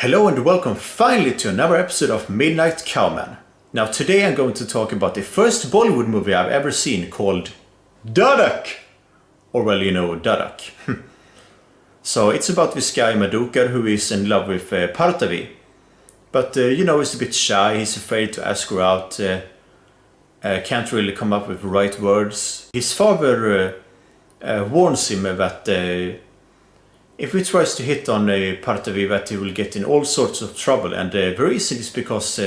Hello and welcome finally to another episode of Midnight Cowman. Now today I'm going to talk about the first Bollywood movie I've ever seen called Dhadak. Or well, you know, Dhadak. So it's about this guy Madhukar who is in love with Parthavi. But you know, he's a bit shy, he's afraid to ask her out, can't really come up with the right words. His father warns him that if he tries to hit on Parthavi, that he will get in all sorts of trouble, and the reason is because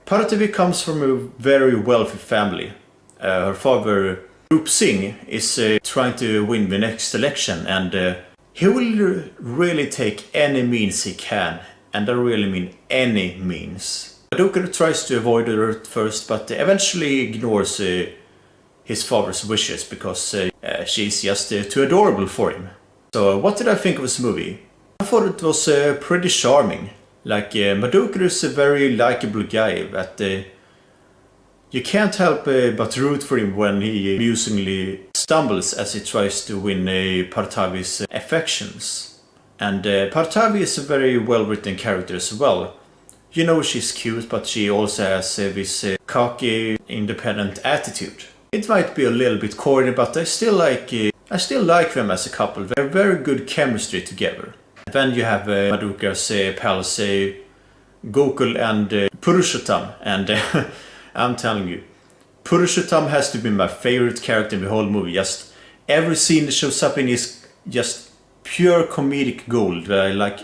Parthavi comes from a very wealthy family. Her father, Rup Singh, is trying to win the next election, and he will really take any means he can, and I really mean any means. Madhukar tries to avoid her at first, but eventually ignores his father's wishes because she's just too adorable for him. So what did I think of this movie? I thought it was pretty charming. Like Madhukar is a very likable guy that you can't help but root for him when he amusingly stumbles as he tries to win Parthavi's affections. And Parthavi is a very well written character as well. You know, she's cute, but she also has this cocky, independent attitude. It might be a little bit corny, but I still like them as a couple. They have very good chemistry together. Then you have Madhukar's pals Gokul and Purushottam, and I'm telling you, Purushottam has to be my favorite character in the whole movie. Just every scene that shows up in is just pure comedic gold. I like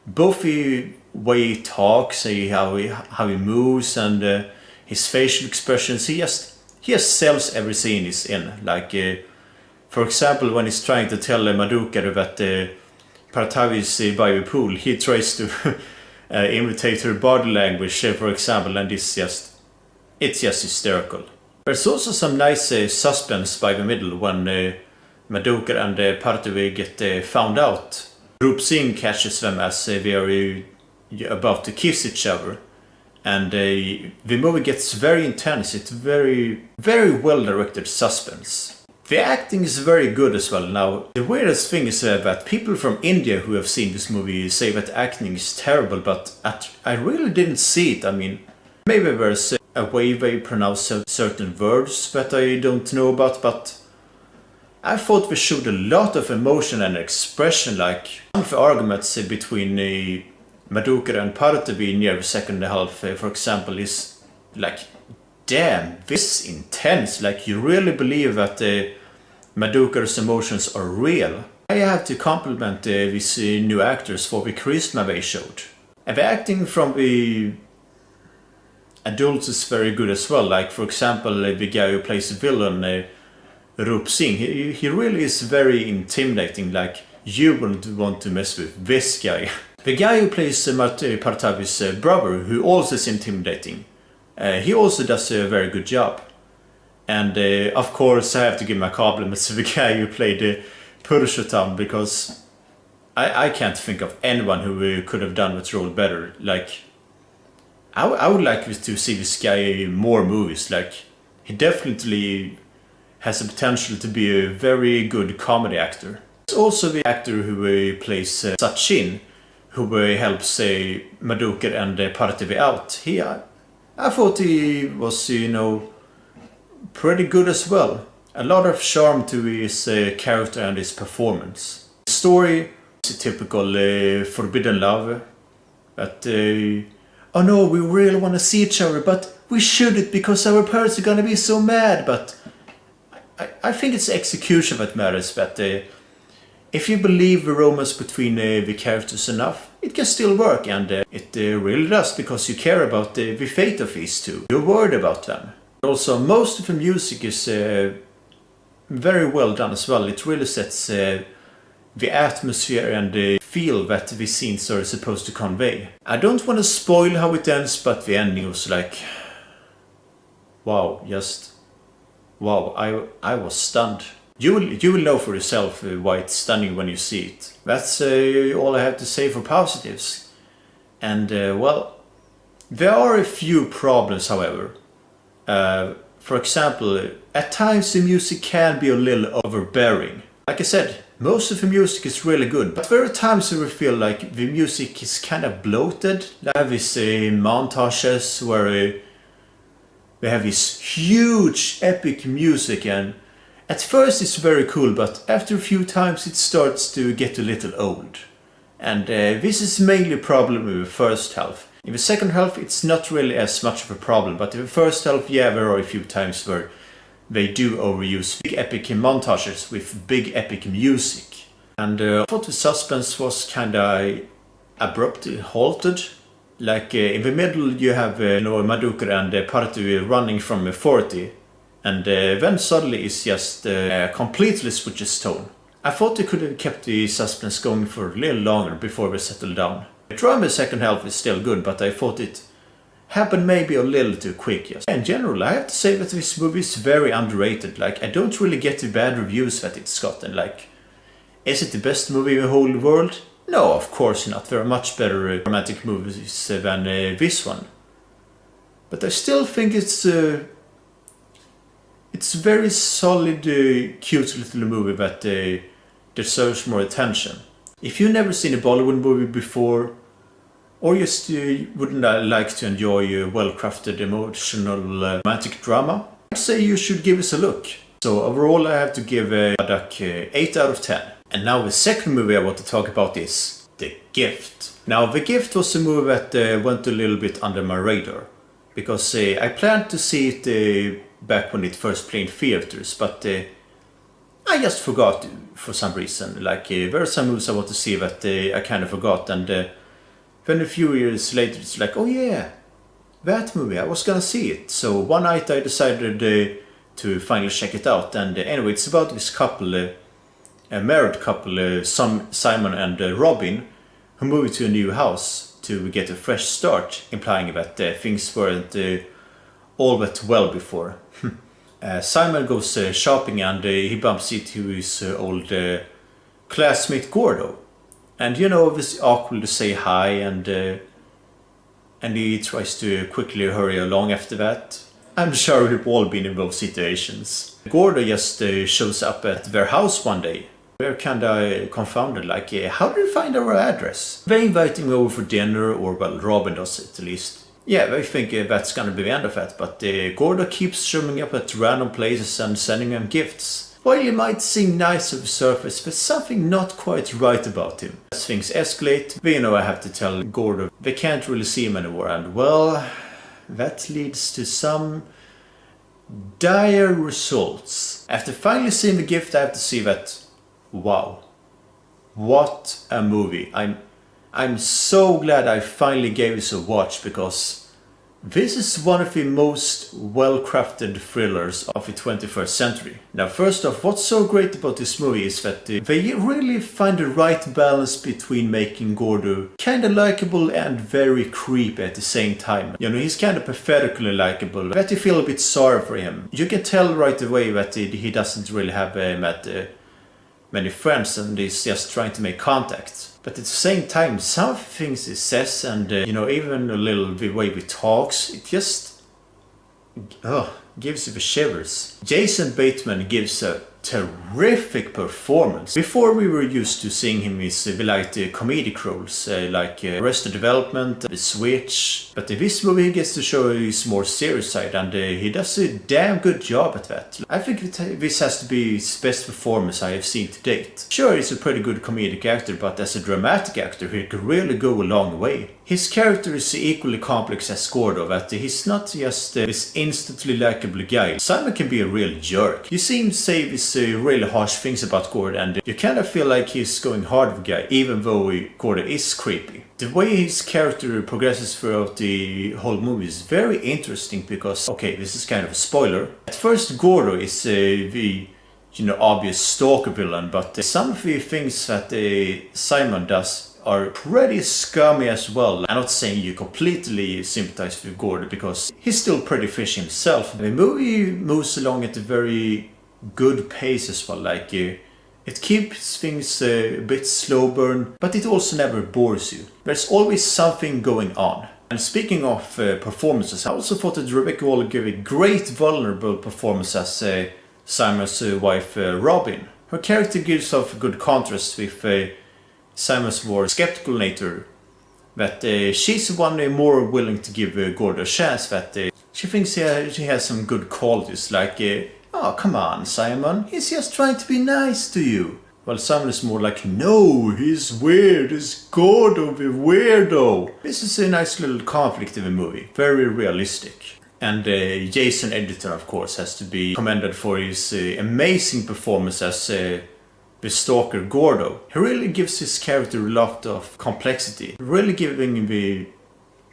both the way he talks, how he moves, and his facial expressions. He just sells every scene he's in. Like for example, when he's trying to tell Madhukar that Parthavi is by the pool, he tries to imitate her body language, for example, and it's just hysterical. There's also some nice suspense by the middle when Madhukar and Parthavi get found out. Rup Singh catches them as they are about to kiss each other, and the movie gets very intense. It's very, very well directed suspense. The acting is very good as well. Now, the weirdest thing is that people from India who have seen this movie say that acting is terrible, but I really didn't see it. I mean, maybe there's a way they pronounce certain words that I don't know about, but I thought they showed a lot of emotion and expression. Like some of the arguments between Madhukar and Parthavi near the second half, for example, is like, damn, this is intense. Like, you really believe that Madhukar's emotions are real. I have to compliment these new actors for the charisma they showed. And the acting from the adults is very good as well. Like, for example, the guy who plays the villain, Rup Singh, he really is very intimidating. Like, you wouldn't want to mess with this guy. The guy who plays Parthavi's brother, who also is intimidating, he also does a very good job. And of course I have to give my compliments to the guy who played Purushottam, because I can't think of anyone who could have done that role better. Like, I would like to see this guy in more movies. Like, he definitely has the potential to be a very good comedy actor. There's also the actor who plays Sachin, who helps Madhukar and Parthavi out. I thought he was, you know, pretty good as well. A lot of charm to his character and his performance. The story is a typical forbidden love. That, oh no, we really want to see each other, but we shouldn't because our parents are gonna be so mad. But I think it's execution that matters. That if you believe the romance between the characters enough, it can still work, and it really does, because you care about the fate of these two. You're worried about them. Also, most of the music is very well done as well. It really sets the atmosphere and the feel that the scenes are supposed to convey. I don't want to spoil how it ends, but the ending was like, wow, just wow. I was stunned. You will know for yourself why it's stunning when you see it. That's all I have to say for positives. And well, there are a few problems, however. For example, at times the music can be a little overbearing. Like I said, most of the music is really good, but there are times where I feel like the music is kind of bloated. They have these montages where they have this huge epic music, and at first it's very cool, but after a few times it starts to get a little old. And this is mainly a problem with the first half. In the second half it's not really as much of a problem, but in the first half, yeah, there are a few times where they do overuse big epic montages with big epic music. And I thought the suspense was kinda abruptly halted. Like in the middle you have Madoka and Partu running from 40, and then suddenly it's just completely switches tone. I thought they could have kept the suspense going for a little longer before we settled down. The drama in the second half is still good, but I thought it happened maybe a little too quick. Yes. In general, I have to say that this movie is very underrated. Like, I don't really get the bad reviews that it's gotten. Like, is it the best movie in the whole world? No, of course not. There are much better romantic movies than this one. But I still think it's a very solid, cute little movie that deserves more attention. If you've never seen a Bollywood movie before, or just wouldn't like to enjoy a well-crafted, emotional, romantic drama, I'd say you should give us a look. So overall I have to give Dhadak 8 out of 10. And now the second movie I want to talk about is The Gift. Now The Gift was a movie that went a little bit under my radar, because I planned to see it back when it first played in theaters, but I just forgot for some reason. Like there are some movies I want to see that I kind of forgot, and then a few years later it's like, oh yeah, that movie, I was gonna see it. So one night I decided to finally check it out, and anyway, it's about this couple, a married couple, Simon and Robin, who moved to a new house to get a fresh start, implying that things weren't all that well before. Simon goes shopping, and he bumps into his old classmate Gordo. And you know, it's awkward to say hi, and he tries to quickly hurry along after that. I'm sure we've all been in those situations. Gordo just shows up at their house one day. We're kinda confounded, like, how did you find our address? They invite him over for dinner, or well, Robin does it at least. Yeah, they think that's gonna be the end of that, but Gordo keeps showing up at random places and sending them gifts. While he might seem nice on the surface, there's something not quite right about him. As things escalate, we know I have to tell Gordo they can't really see him anymore, and well, that leads to some dire results. After finally seeing the gift, I have to see that, wow, what a movie. I'm so glad I finally gave this a watch, because this is one of the most well-crafted thrillers of the 21st century. Now, first off, what's so great about this movie is that they really find the right balance between making Gordo kinda likable and very creepy at the same time. You know, he's kinda pathetically likable, but you feel a bit sorry for him. You can tell right away that he doesn't really have many friends, and he's just trying to make contact. But at the same time, some of the things he says, and you know, even a little the way he talks, it just gives you the shivers. Jason Bateman gives a terrific performance. Before we were used to seeing him in light comedic roles like Arrested Development, The Switch, but in this movie he gets to show his more serious side, and he does a damn good job at that. I think this has to be his best performance I have seen to date. Sure, he's a pretty good comedic actor, but as a dramatic actor he could really go a long way. His character is equally complex as Gordo, that he's not just this instantly likable guy. Simon can be a real jerk. You see him say these really harsh things about Gordo, and you kind of feel like he's going hard with the guy, even though Gordo is creepy. The way his character progresses throughout the whole movie is very interesting, because, okay, this is kind of a spoiler. At first Gordo is the obvious stalker villain, but some of the things that Simon does are pretty scummy as well. I'm not saying you completely sympathize with Gordo, because he's still pretty fishy himself. The movie moves along at a very good pace as well. Like it keeps things a bit slow burn, but it also never bores you. There's always something going on. And speaking of performances, I also thought that Rebecca Wall gave a great vulnerable performance as Simon's wife Robin. Her character gives off a good contrast with Simon's more skeptical nature. That she's the one more willing to give Gordo a chance. That she thinks she has some good qualities, like, oh, come on, Simon, he's just trying to be nice to you. While Simon is more like, no, he's weird, he's Gordo the weirdo. This is a nice little conflict in the movie, very realistic. And Jason Edgerton, of course, has to be commended for his amazing performance as the stalker Gordo. He really gives his character a lot of complexity, really giving the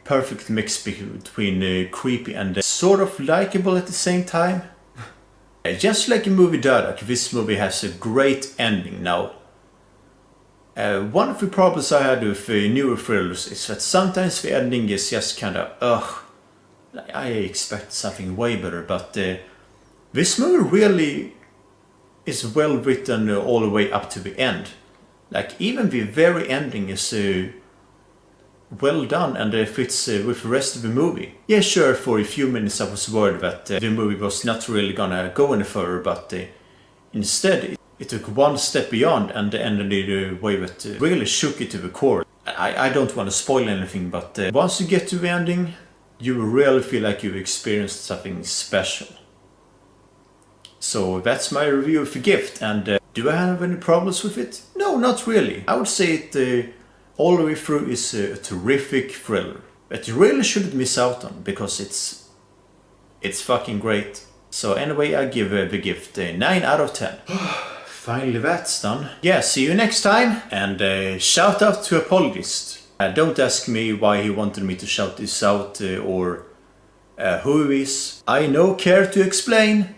perfect mix between creepy and sort of likable at the same time. Just like in movie Dhadak, this movie has a great ending. Now, one of the problems I had with newer thrillers is that sometimes the ending is just kind of, ugh, I expect something way better, but this movie really is well written all the way up to the end. Like, even the very ending is well done and fits with the rest of the movie. Yeah, sure, for a few minutes I was worried that the movie was not really gonna go any further, but instead it took one step beyond and ended in a way that really shook it to the core. I don't want to spoil anything, but once you get to the ending, you will really feel like you've experienced something special. So that's my review of The Gift, and do I have any problems with it? No, not really. I would say it all the way through is a terrific thriller that you really shouldn't miss out on, because it's fucking great. So anyway, I give The Gift a 9 out of 10. Finally that's done. Yeah, see you next time, and shout out to Apologist. Don't ask me why he wanted me to shout this out or who he is. I no care to explain.